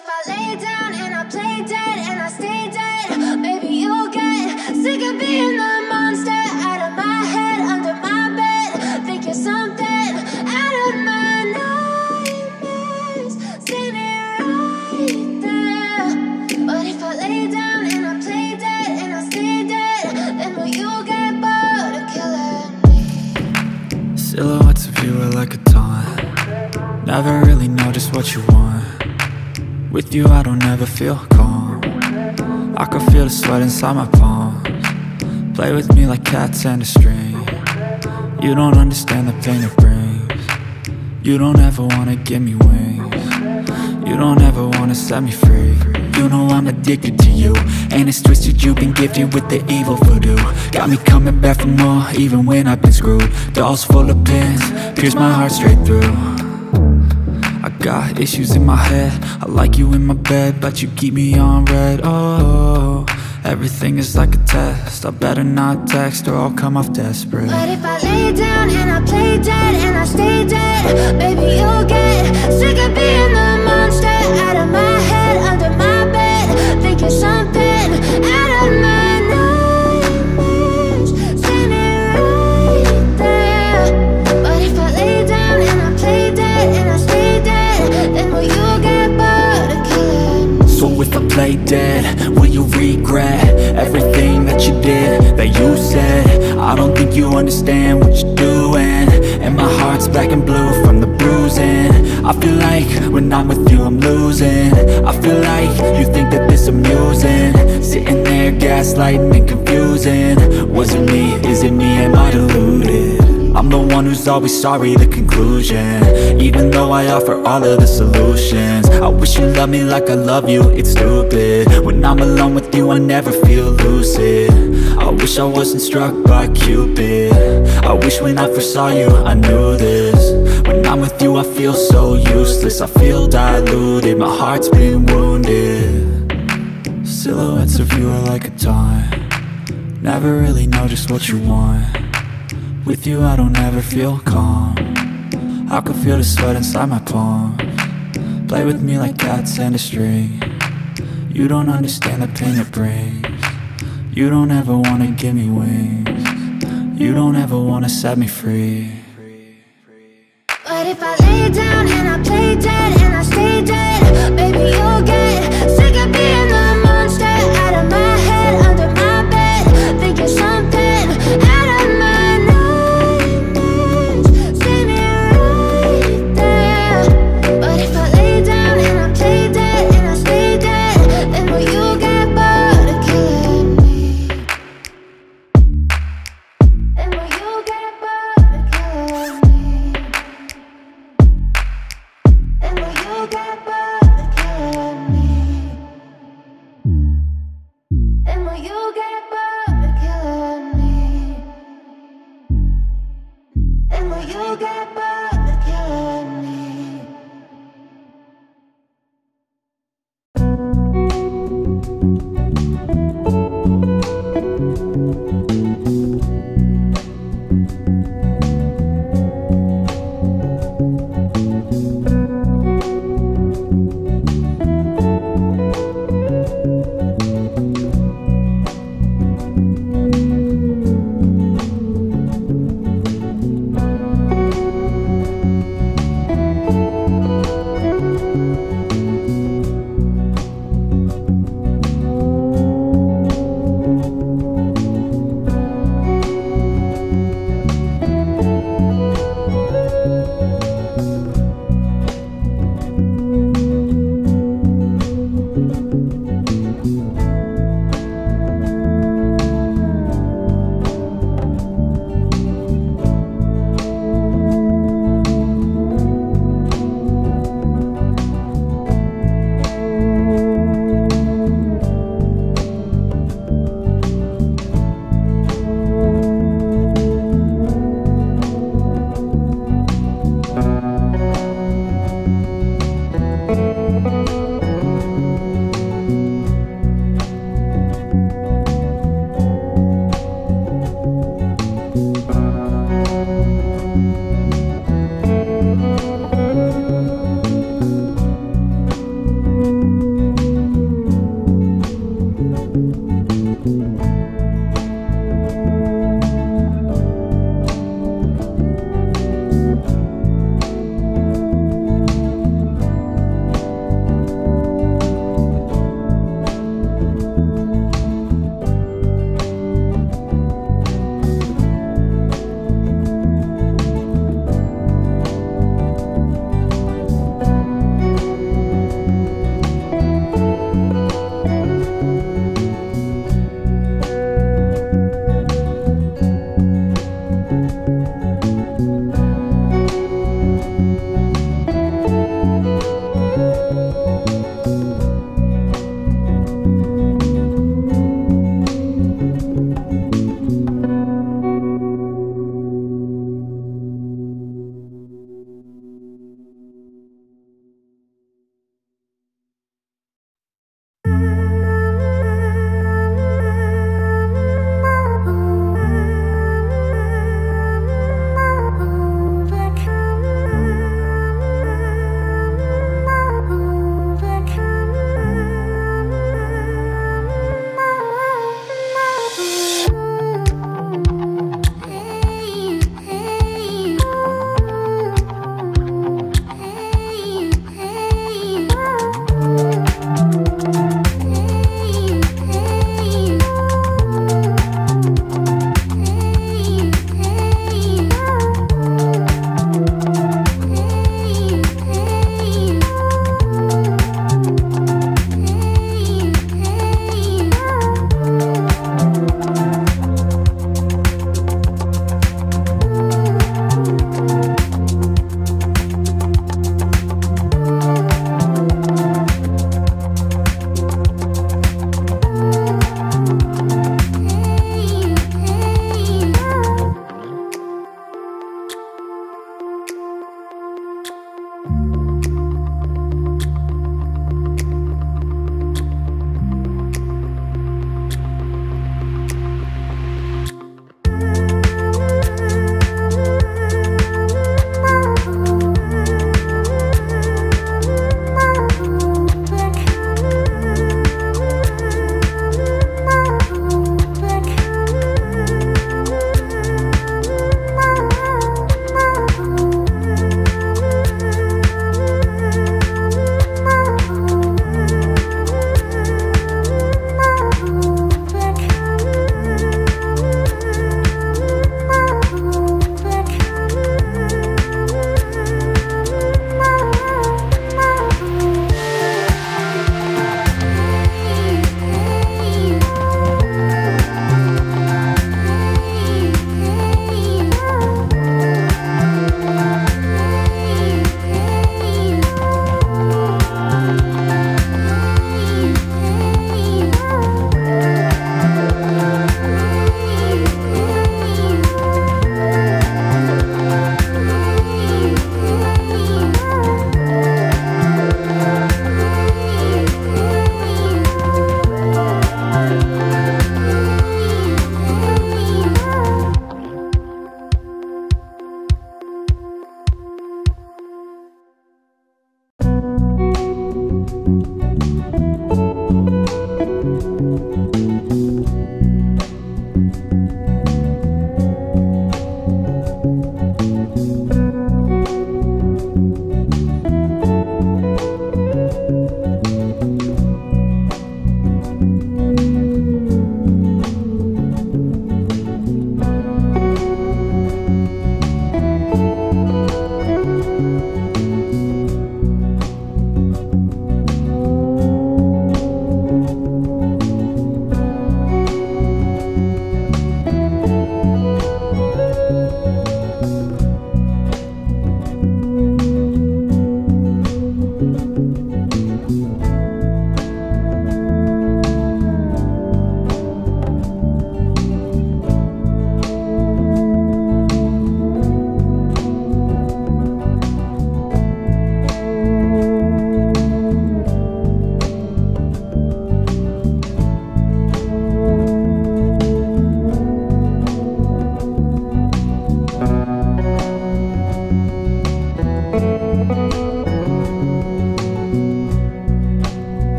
if I lay down and I play dead and I stay dead, maybe you'll get sick of being the monster out of my head, under my bed. Think you're something out of my nightmares, standing right there. But if I lay down and I play dead and I stay dead, then will you get bored of killing me? Silhouettes of you are like a taunt. Never really know just what you want. With you I don't ever feel calm. I can feel the sweat inside my palms. Play with me like cats and a string. You don't understand the pain it brings. You don't ever wanna give me wings. You don't ever wanna set me free. You know I'm addicted to you, and it's twisted, you've been gifted with the evil voodoo. Got me coming back for more, even when I've been screwed. Dolls full of pins, pierce my heart straight through. I got issues in my head, I like you in my bed, but you keep me on red. Oh, everything is like a test, I better not text or I'll come off desperate. But if I lay down and I play dead and I stay dead, maybe you'll get sick of being the monster out of my head, under my bed. Think you're something out of my nightmares, standing right there. But if I lay down and I play dead and I stay dead, then will you get bored of killing me? So if I play dead, will you regret everything that you did, that you said? I don't think you understand what you're doing, and my heart's black and blue from the bruising. I feel like when I'm with you I'm losing. I feel like you think that this amusing, sitting there gaslighting and confusing. Was it me? Is it me? Am I deluded? I'm the one who's always sorry, the conclusion, even though I offer all of the solutions. I wish you loved me like I love you, it's stupid. When I'm alone with you I never feel lucid. I wish I wasn't struck by Cupid. I wish when I first saw you I knew this. When I'm with you I feel so useless, I feel diluted, my heart's been wounded. Silhouettes of you are like a taunt. Never really know just what you want. With you I don't ever feel calm. I can feel the sweat inside my palms. Play with me like cats and a string. You don't understand the pain it brings. You don't ever wanna give me wings. You don't ever wanna set me free. But if I lay down and I play dead and I stay dead, maybe you'll get sick of being the monster out of my head, under my bed. Think you're something out of my nightmares, standing right there. But if I lay down and I play dead and I stay dead, then will you get bored of killing me? Then will you get bored of killing me? And will you get bored?